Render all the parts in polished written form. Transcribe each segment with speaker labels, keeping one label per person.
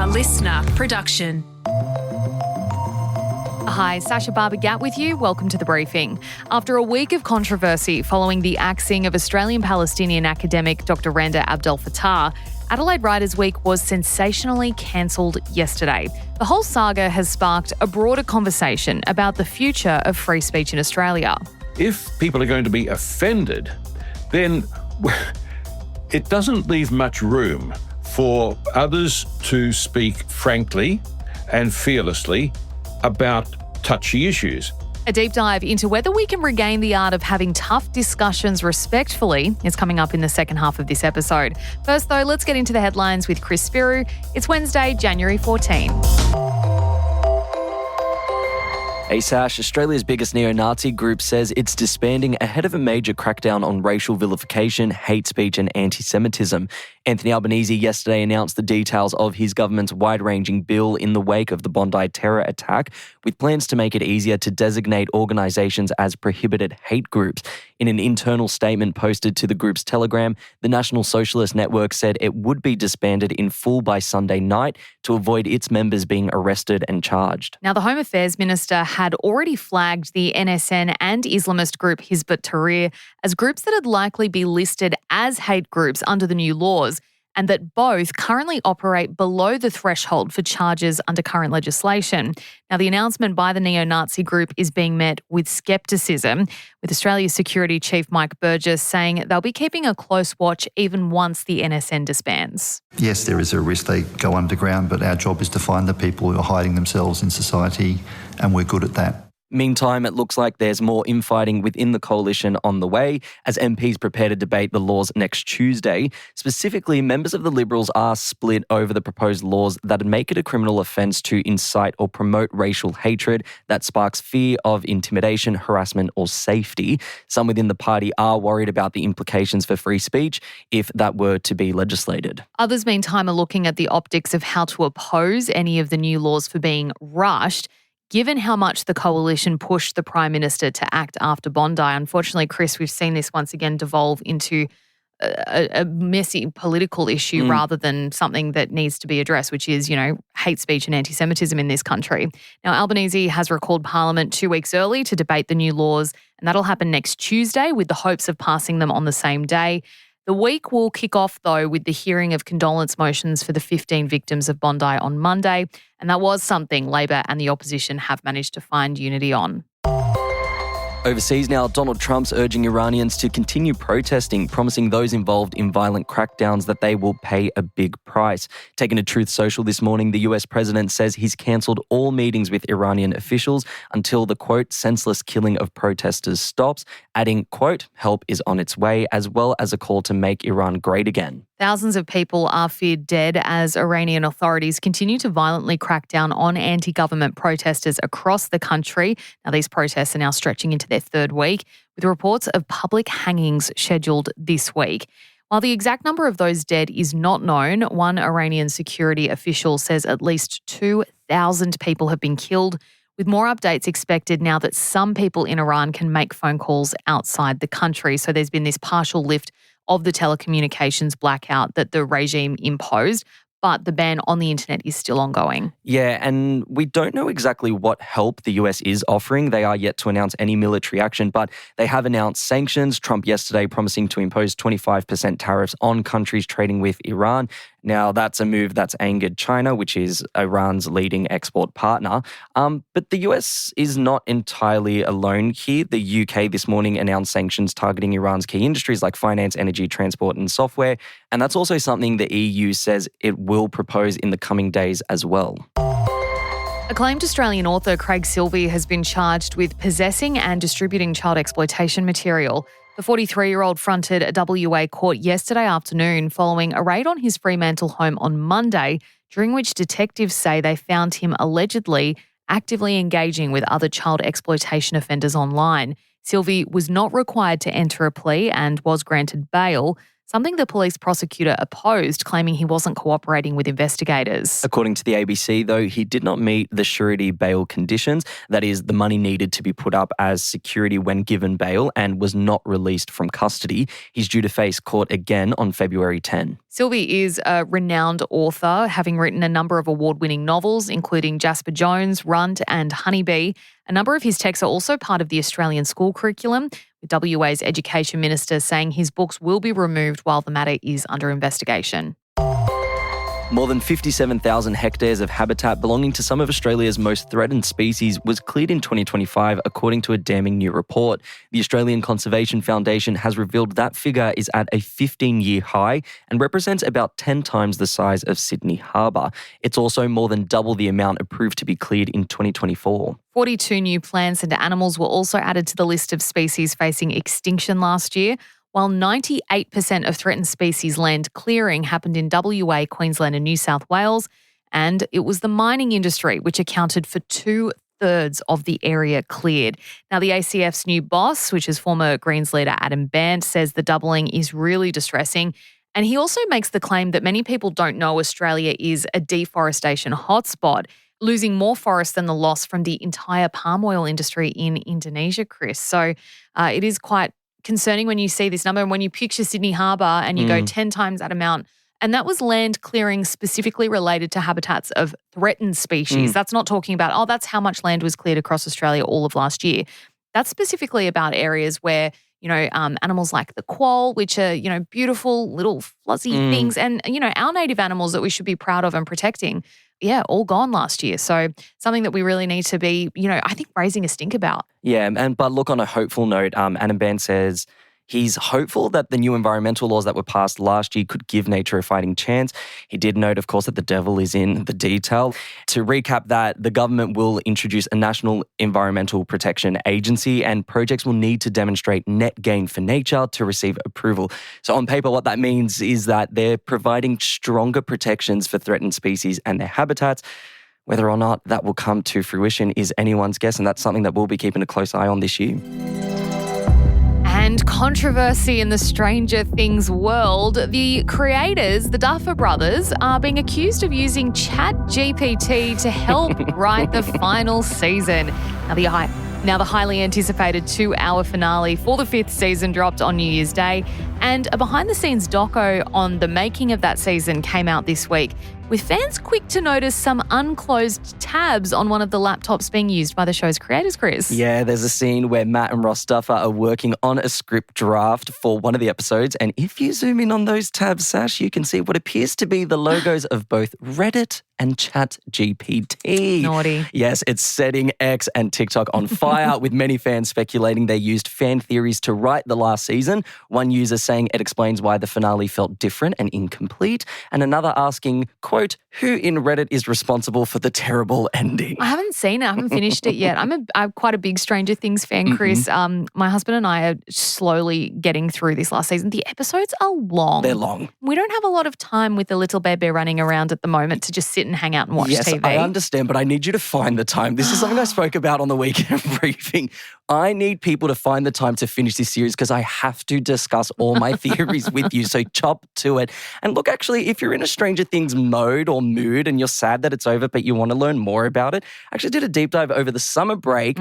Speaker 1: listener production.
Speaker 2: Hi, Sacha Barbour Gatt with you. Welcome to The Briefing. After a week of controversy following the axing of Australian-Palestinian academic Dr Randa Abdel-Fattah, Adelaide Writers Week was sensationally cancelled yesterday. The whole saga has sparked a broader conversation about the future of free speech in Australia.
Speaker 3: If people are going to be offended, then it doesn't leave much room for others to speak frankly and fearlessly about touchy issues.
Speaker 2: A deep dive into whether we can regain the art of having tough discussions respectfully is coming up in the second half of this episode. First, though, let's get into the headlines with Chris Spiru. It's Wednesday, January 14.
Speaker 4: ASASH, Australia's biggest neo-Nazi group, says it's disbanding ahead of a major crackdown on racial vilification, hate speech and anti-Semitism. Anthony Albanese yesterday announced the details of his government's wide-ranging bill in the wake of the Bondi terror attack, with plans to make it easier to designate organisations as prohibited hate groups. In an internal statement posted to the group's Telegram, the National Socialist Network said it would be disbanded in full by Sunday night to avoid its members being arrested and charged.
Speaker 2: Now, the Home Affairs Minister had already flagged the NSN and Islamist group Hizb ut-Tahrir as groups that would likely be listed as hate groups under the new laws, and that both currently operate below the threshold for charges under current legislation. Now, the announcement by the neo-Nazi group is being met with scepticism, with Australia's Security Chief Mike Burgess saying they'll be keeping a close watch even once the NSN disbands.
Speaker 5: Yes, there is a risk they go underground, but our job is to find the people who are hiding themselves in society, and we're good at that.
Speaker 4: Meantime, it looks like there's more infighting within the coalition on the way as MPs prepare to debate the laws next Tuesday. Specifically, members of the Liberals are split over the proposed laws that would make it a criminal offence to incite or promote racial hatred that sparks fear of intimidation, harassment or safety. Some within the party are worried about the implications for free speech if that were to be legislated.
Speaker 2: Others, meantime, are looking at the optics of how to oppose any of the new laws for being rushed, given how much the coalition pushed the Prime Minister to act after Bondi. Unfortunately, Chris, we've seen this once again devolve into a messy political issue rather than something that needs to be addressed, which is, hate speech and anti-Semitism in this country. Now, Albanese has recalled Parliament 2 weeks early to debate the new laws, and that'll happen next Tuesday with the hopes of passing them on the same day. The week will kick off, though, with the hearing of condolence motions for the 15 victims of Bondi on Monday, and that was something Labor and the opposition have managed to find unity on.
Speaker 4: Overseas now, Donald Trump's urging Iranians to continue protesting, promising those involved in violent crackdowns that they will pay a big price. Taken to Truth Social this morning, the US president says he's cancelled all meetings with Iranian officials until the, quote, senseless killing of protesters stops, adding, quote, help is on its way, as well as a call to make Iran great again.
Speaker 2: Thousands of people are feared dead as Iranian authorities continue to violently crack down on anti-government protesters across the country. Now, these protests are now stretching into their third week, with reports of public hangings scheduled this week. While the exact number of those dead is not known, one Iranian security official says at least 2,000 people have been killed, with more updates expected now that some people in Iran can make phone calls outside the country. So there's been this partial lift of the telecommunications blackout that the regime imposed, but the ban on the internet is still ongoing.
Speaker 4: Yeah, and we don't know exactly what help the US is offering. They are yet to announce any military action, but they have announced sanctions. Trump yesterday promising to impose 25% tariffs on countries trading with Iran. Now, that's a move that's angered China, which is Iran's leading export partner. But the US is not entirely alone here. The UK this morning announced sanctions targeting Iran's key industries like finance, energy, transport and software. And that's also something the EU says it will propose in the coming days as well.
Speaker 2: Acclaimed Australian author Craig Silvey has been charged with possessing and distributing child exploitation material. The 43-year-old fronted a WA court yesterday afternoon following a raid on his Fremantle home on Monday, during which detectives say they found him allegedly actively engaging with other child exploitation offenders online. Silvey was not required to enter a plea and was granted bail. something the police prosecutor opposed, claiming he wasn't cooperating with investigators.
Speaker 4: According to the ABC, though, he did not meet the surety bail conditions, that is, the money needed to be put up as security when given bail, and was not released from custody. He's due to face court again on February 10.
Speaker 2: Sylvie is a renowned author, having written a number of award-winning novels, including Jasper Jones, Runt and Honeybee. A number of his texts are also part of the Australian school curriculum, with WA's Education Minister saying his books will be removed while the matter is under investigation.
Speaker 4: More than 57,000 hectares of habitat belonging to some of Australia's most threatened species was cleared in 2025, according to a damning new report. The Australian Conservation Foundation has revealed that figure is at a 15-year high and represents about 10 times the size of Sydney Harbour. It's also more than double the amount approved to be cleared in 2024.
Speaker 2: 42 new plants and animals were also added to the list of species facing extinction last year, while 98% of threatened species land clearing happened in WA, Queensland and New South Wales, and it was the mining industry which accounted for 2/3 of the area cleared. Now, the ACF's new boss, which is former Greens leader Adam Bandt, says the doubling is really distressing, and he also makes the claim that many people don't know Australia is a deforestation hotspot, losing more forest than the loss from the entire palm oil industry in Indonesia, Chris. So it is quite concerning when you see this number and when you picture Sydney Harbour and you go 10 times that amount. And that was land clearing specifically related to habitats of threatened species. That's not talking about, that's how much land was cleared across Australia all of last year. That's specifically about areas where, animals like the quoll, which are, beautiful little fuzzy things, and, our native animals that we should be proud of and protecting, all gone last year. So something that we really need to be, I think raising a stink about.
Speaker 4: Yeah, but look, on a hopeful note, Adam Bandt says he's hopeful that the new environmental laws that were passed last year could give nature a fighting chance. He did note, of course, that the devil is in the detail. To recap that, the government will introduce a National Environmental Protection Agency, and projects will need to demonstrate net gain for nature to receive approval. So on paper, what that means is that they're providing stronger protections for threatened species and their habitats. Whether or not that will come to fruition is anyone's guess, and that's something that we'll be keeping a close eye on this year.
Speaker 2: And controversy in the Stranger Things world. The creators, the Duffer Brothers, are being accused of using ChatGPT to help write the final season. Now the highly anticipated 2-hour finale for the 5th season dropped on New Year's Day, and a behind-the-scenes doco on the making of that season came out this week, with fans quick to notice some unclosed tabs on one of the laptops being used by the show's creators, Chris.
Speaker 4: Yeah, there's a scene where Matt and Ross Duffer are working on a script draft for one of the episodes, and if you zoom in on those tabs, Sash, you can see what appears to be the logos of both Reddit and ChatGPT.
Speaker 2: Naughty.
Speaker 4: Yes, it's setting X and TikTok on fire, with many fans speculating they used fan theories to write the last season. One user saying it explains why the finale felt different and incomplete, and another asking, quote, who in Reddit is responsible for the terrible ending?
Speaker 2: I haven't seen it. I haven't finished it yet. I'm quite a big Stranger Things fan, Chris. My husband and I are slowly getting through this last season. The episodes are long.
Speaker 4: They're long.
Speaker 2: We don't have a lot of time with the little bear running around at the moment to just sit and hang out and watch TV.
Speaker 4: Yes, I understand, but I need you to find the time. This is something I spoke about on the weekend briefing. I need people to find the time to finish this series because I have to discuss all my theories with you. So chop to it. And look, actually, if you're in a Stranger Things mode or mood and you're sad that it's over, but you want to learn more about it, I actually did a deep dive over the summer break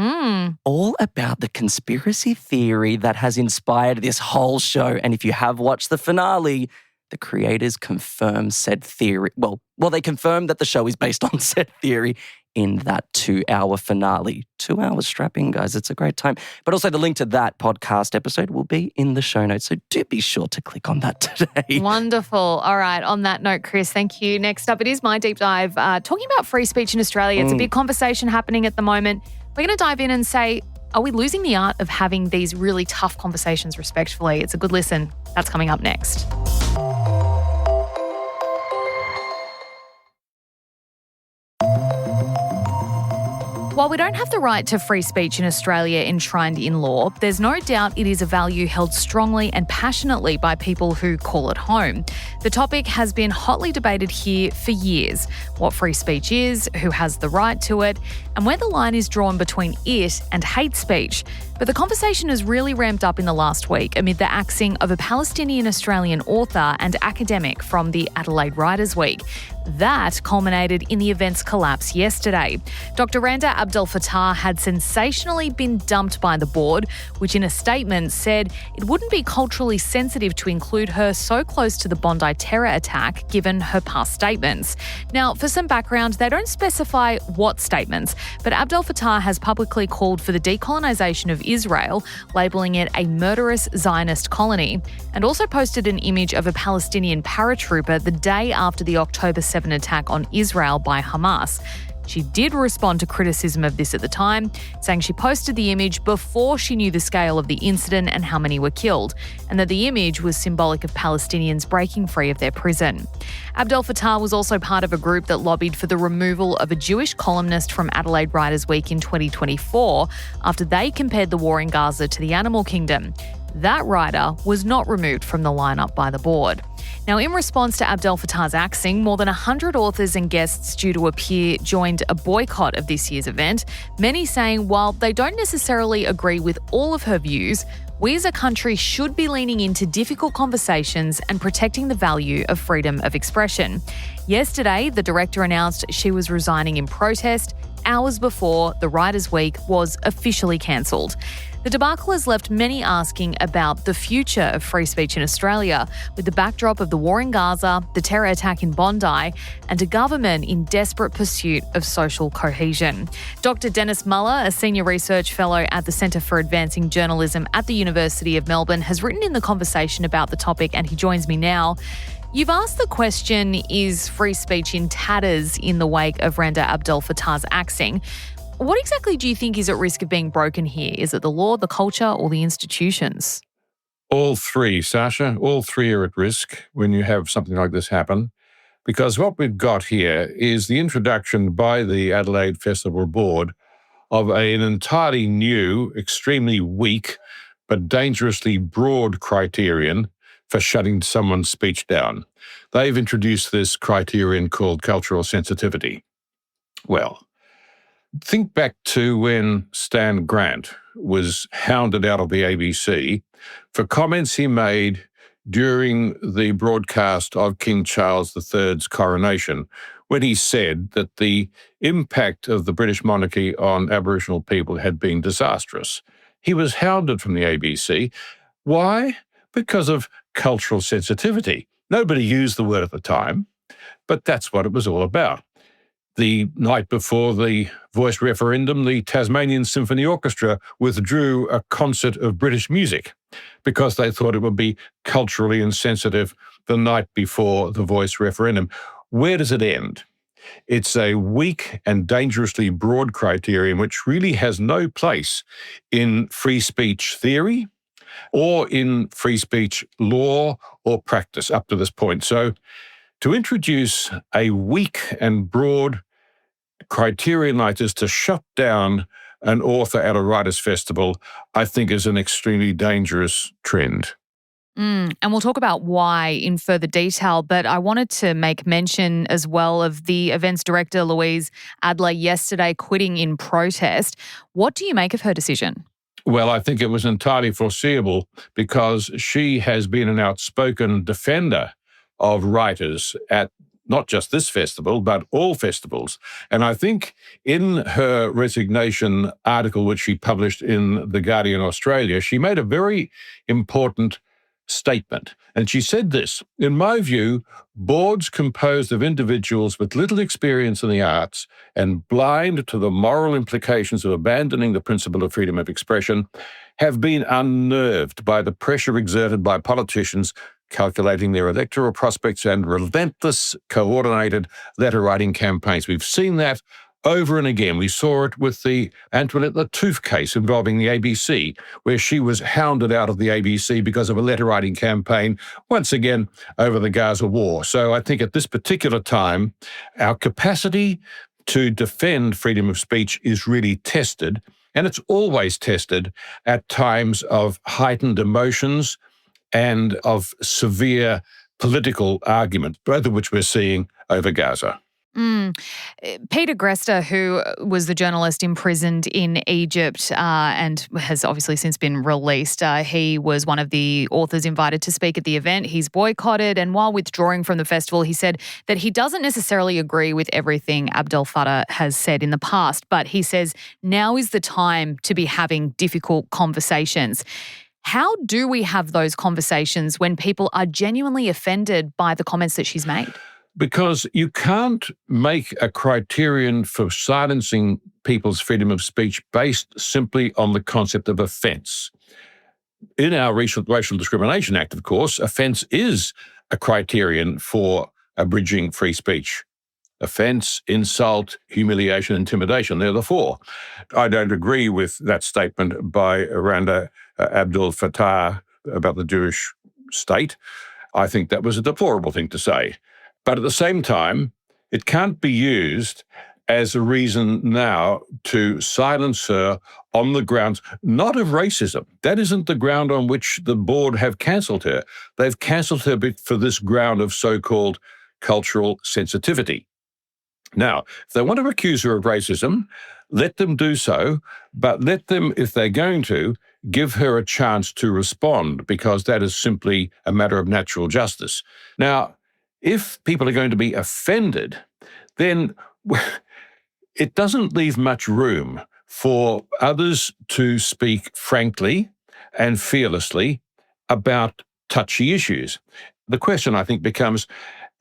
Speaker 4: all about the conspiracy theory that has inspired this whole show. And if you have watched the finale, the creators confirm said theory. Well, they confirmed that the show is based on said theory in that 2-hour finale. 2 hours strapping, guys. It's a great time. But also the link to that podcast episode will be in the show notes. So do be sure to click on that today.
Speaker 2: Wonderful. All right. On that note, Chris, thank you. Next up, it is my deep dive talking about free speech in Australia. It's a big conversation happening at the moment. We're going to dive in and say, are we losing the art of having these really tough conversations respectfully? It's a good listen. That's coming up next. While we don't have the right to free speech in Australia enshrined in law, there's no doubt it is a value held strongly and passionately by people who call it home. The topic has been hotly debated here for years. What free speech is, who has the right to it, and where the line is drawn between it and hate speech. But the conversation has really ramped up in the last week amid the axing of a Palestinian Australian author and academic from the Adelaide Writers Week. That culminated in the event's collapse yesterday. Dr Randa Abdel-Fattah had sensationally been dumped by the board, which in a statement said it wouldn't be culturally sensitive to include her so close to the Bondi terror attack given her past statements. Now, for some background, they don't specify what statements, but Abdel-Fattah has publicly called for the decolonisation of Israel, labelling it a murderous Zionist colony, and also posted an image of a Palestinian paratrooper the day after the October 7 attack on Israel by Hamas. She did respond to criticism of this at the time, saying she posted the image before she knew the scale of the incident and how many were killed, and that the image was symbolic of Palestinians breaking free of their prison. Abdel-Fattah was also part of a group that lobbied for the removal of a Jewish columnist from Adelaide Writers Week in 2024 after they compared the war in Gaza to the animal kingdom. That writer was not removed from the lineup by the board. Now, in response to Abdel-Fattah's axing, more than 100 authors and guests due to appear joined a boycott of this year's event, many saying while they don't necessarily agree with all of her views, we as a country should be leaning into difficult conversations and protecting the value of freedom of expression. Yesterday, the director announced she was resigning in protest, hours before the Writers' Week was officially cancelled. The debacle has left many asking about the future of free speech in Australia, with the backdrop of the war in Gaza, the terror attack in Bondi, and a government in desperate pursuit of social cohesion. Dr Denis Muller, a senior research fellow at the Centre for Advancing Journalism at the University of Melbourne, has written in the conversation about the topic, and he joins me now. You've asked the question, is free speech in tatters in the wake of Randa Abdel-Fattah's axing? What exactly do you think is at risk of being broken here? Is it the law, the culture, or the institutions?
Speaker 3: All three, Sacha. All three are at risk when you have something like this happen, because what we've got here is the introduction by the Adelaide Festival Board of an entirely new, extremely weak, but dangerously broad criterion for shutting someone's speech down. They've introduced this criterion called cultural sensitivity. Well, think back to when Stan Grant was hounded out of the ABC for comments he made during the broadcast of King Charles III's coronation, when he said that the impact of the British monarchy on Aboriginal people had been disastrous. He was hounded from the ABC. Why? Because of cultural sensitivity. Nobody used the word at the time, but that's what it was all about. The night before the voice referendum, the Tasmanian Symphony Orchestra withdrew a concert of British music because they thought it would be culturally insensitive the night before the voice referendum. Where does it end? It's a weak and dangerously broad criterion which really has no place in free speech theory or in free speech law or practice up to this point. So to introduce a weak and broad criterion like this to shut down an author at a writers' festival, I think is an extremely dangerous trend.
Speaker 2: And we'll talk about why in further detail, but I wanted to make mention as well of the events director, Louise Adler, yesterday quitting in protest. What do you make of her decision?
Speaker 3: Well, I think it was entirely foreseeable because she has been an outspoken defender of writers at not just this festival, but all festivals. And I think in her resignation article, which she published in The Guardian Australia, she made a very important statement. And she said this: in my view, boards composed of individuals with little experience in the arts and blind to the moral implications of abandoning the principle of freedom of expression have been unnerved by the pressure exerted by politicians calculating their electoral prospects and relentless coordinated letter-writing campaigns. We've seen that over and again. We saw it with the Antoinette Lattouf case involving the ABC, where she was hounded out of the ABC because of a letter-writing campaign, once again over the Gaza war. So I think at this particular time, our capacity to defend freedom of speech is really tested, and it's always tested at times of heightened emotions and of severe political argument, both of which we're seeing over Gaza.
Speaker 2: Peter Grester, who was the journalist imprisoned in Egypt and has obviously since been released, he was one of the authors invited to speak at the event. He's boycotted, and while withdrawing from the festival, he said that he doesn't necessarily agree with everything Abdel-Fattah has said in the past, but he says now is the time to be having difficult conversations. How do we have those conversations when people are genuinely offended by the comments that she's made?
Speaker 3: Because you can't make a criterion for silencing people's freedom of speech based simply on the concept of offence. In our Racial Discrimination Act, of course, offence is a criterion for abridging free speech. Offence, insult, humiliation, intimidation, they're the four. I don't agree with that statement by Randa Abdel-Fattah about the Jewish state. I think that was a deplorable thing to say. But at the same time, it can't be used as a reason now to silence her on the grounds, not of racism. That isn't the ground on which the board have cancelled her. They've cancelled her for this ground of so-called cultural sensitivity. Now, if they want to accuse her of racism, let them do so, but let them, if they're going to, give her a chance to respond, because that is simply a matter of natural justice. Now, if people are going to be offended, then it doesn't leave much room for others to speak frankly and fearlessly about touchy issues. The question, I think, becomes,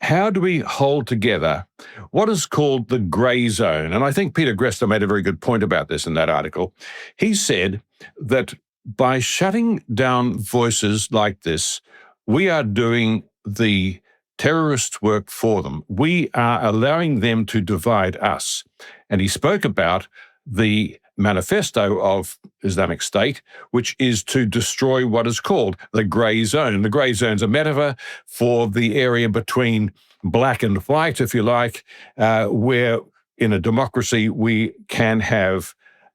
Speaker 3: how do we hold together what is called the grey zone? And I think Peter Grester made a very good point about this in that article. He said that by shutting down voices like this, we are doing the terrorists work for them. We are allowing them to divide us. And he spoke about the manifesto of Islamic State, which is to destroy what is called the grey zone. The grey zone is a metaphor for the area between black and white, if you like, where in a democracy we can have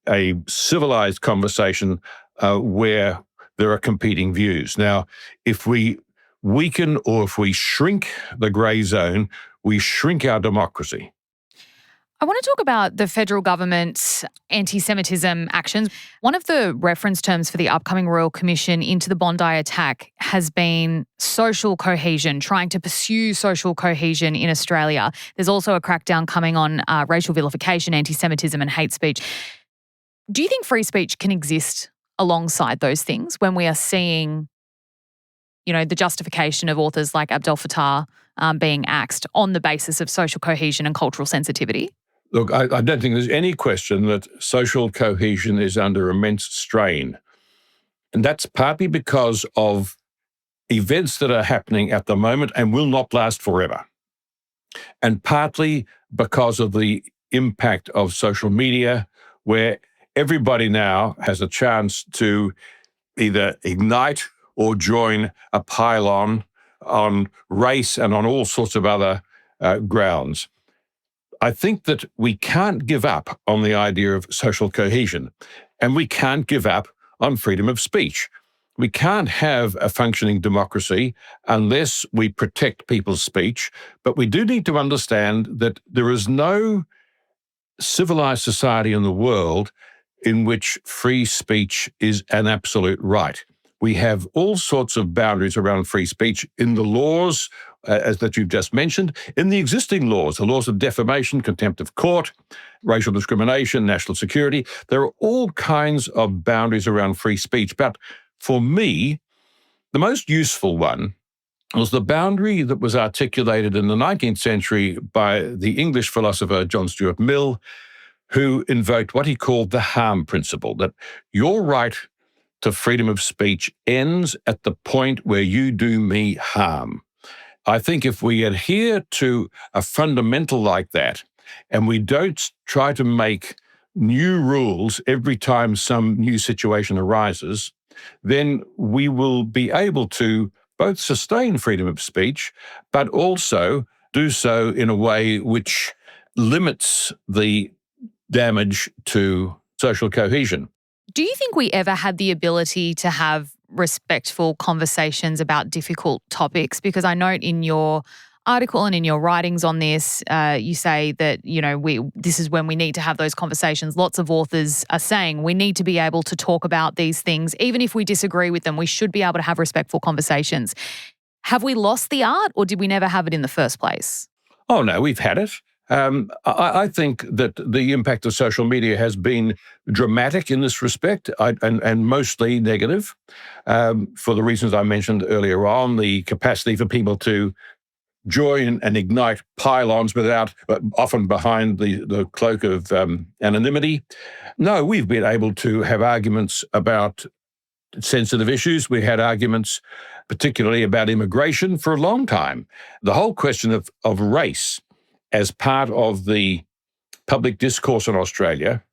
Speaker 3: a civilized conversation where there are competing views. Now, if we weaken or if we shrink the grey zone, we shrink our democracy.
Speaker 2: I want to talk about the federal government's anti-Semitism actions. One of the reference terms for the upcoming Royal Commission into the Bondi attack has been social cohesion, trying to pursue social cohesion in Australia. There's also a crackdown coming on racial vilification, anti-Semitism and hate speech. Do you think free speech can exist alongside those things when we are seeing, you know, the justification of authors like Abdel-Fattah being axed on the basis of social cohesion and cultural sensitivity?
Speaker 3: Look, I don't think there's any question that social cohesion is under immense strain. And that's partly because of events that are happening at the moment and will not last forever. And partly because of the impact of social media, where everybody now has a chance to either ignite or join a pile on race and on all sorts of other grounds. I think that we can't give up on the idea of social cohesion, and we can't give up on freedom of speech. We can't have a functioning democracy unless we protect people's speech, but we do need to understand that there is no civilized society in the world in which free speech is an absolute right. We have all sorts of boundaries around free speech in the laws, as that you've just mentioned, in the existing laws, the laws of defamation, contempt of court, racial discrimination, national security. There are all kinds of boundaries around free speech. But for me, the most useful one was the boundary that was articulated in the 19th century by the English philosopher John Stuart Mill, who invoked what he called the harm principle, that your right to freedom of speech ends at the point where you do me harm. I think if we adhere to a fundamental like that, and we don't try to make new rules every time some new situation arises, then we will be able to both sustain freedom of speech, but also do so in a way which limits the damage to social cohesion.
Speaker 2: Do you think we ever had the ability to have respectful conversations about difficult topics? Because I note in your article and in your writings on this, you say that, this is when we need to have those conversations. Lots of authors are saying we need to be able to talk about these things. Even if we disagree with them, we should be able to have respectful conversations. Have we lost the art, or did we never have it in the first place?
Speaker 3: Oh, no, we've had it. I think that the impact of social media has been dramatic in this respect and mostly negative for the reasons I mentioned earlier on, the capacity for people to join and ignite pylons often behind the cloak of anonymity. No, we've been able to have arguments about sensitive issues. We had arguments particularly about immigration for a long time. The whole question of race as part of the public discourse in Australia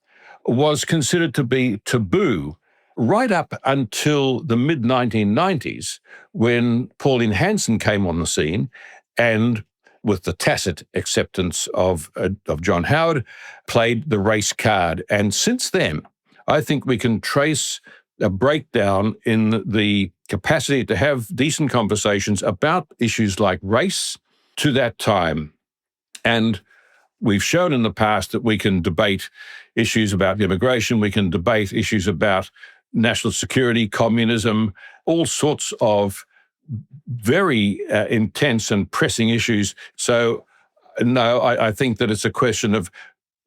Speaker 3: was considered to be taboo right up until the mid-1990s when Pauline Hanson came on the scene and, with the tacit acceptance of John Howard, played the race card. And since then, I think we can trace a breakdown in the capacity to have decent conversations about issues like race to that time. And we've shown in the past that we can debate issues about immigration, we can debate issues about national security, communism, all sorts of very intense and pressing issues. So, no, I think that it's a question of,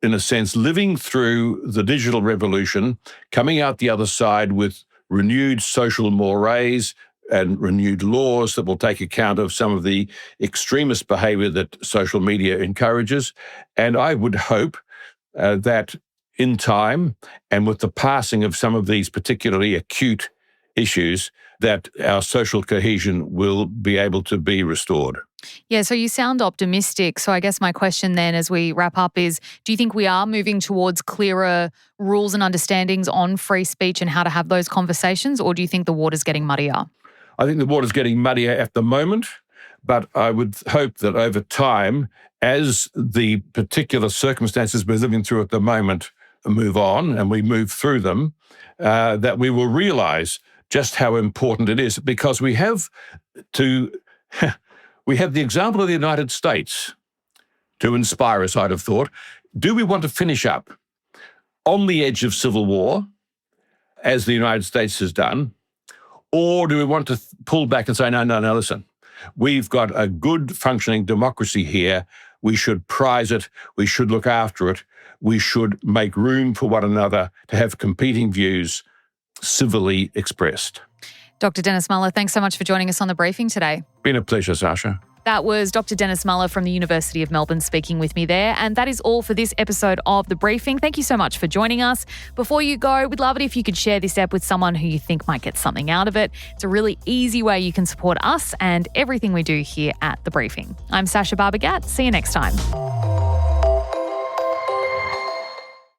Speaker 3: in a sense, living through the digital revolution, coming out the other side with renewed social mores and renewed laws that will take account of some of the extremist behaviour that social media encourages. And I would hope that in time, and with the passing of some of these particularly acute issues, that our social cohesion will be able to be restored.
Speaker 2: Yeah, so you sound optimistic. So I guess my question then as we wrap up is, do you think we are moving towards clearer rules and understandings on free speech and how to have those conversations, or do you think the water's getting muddier?
Speaker 3: I think the water's getting muddier at the moment, but I would hope that over time, as the particular circumstances we're living through at the moment move on and we move through them, that we will realise just how important it is, because we have the example of the United States to inspire us, I'd have thought. Do we want to finish up on the edge of civil war, as the United States has done, or do we want to pull back and say, no, listen, we've got a good functioning democracy here. We should prize it. We should look after it. We should make room for one another to have competing views civilly expressed.
Speaker 2: Dr Denis Muller, thanks so much for joining us on The Briefing today.
Speaker 3: Been a pleasure, Sacha.
Speaker 2: That was Dr Denis Muller from the University of Melbourne speaking with me there. And that is all for this episode of The Briefing. Thank you so much for joining us. Before you go, we'd love it if you could share this app with someone who you think might get something out of it. It's a really easy way you can support us and everything we do here at The Briefing. I'm Sacha Barbour Gatt. See you next time.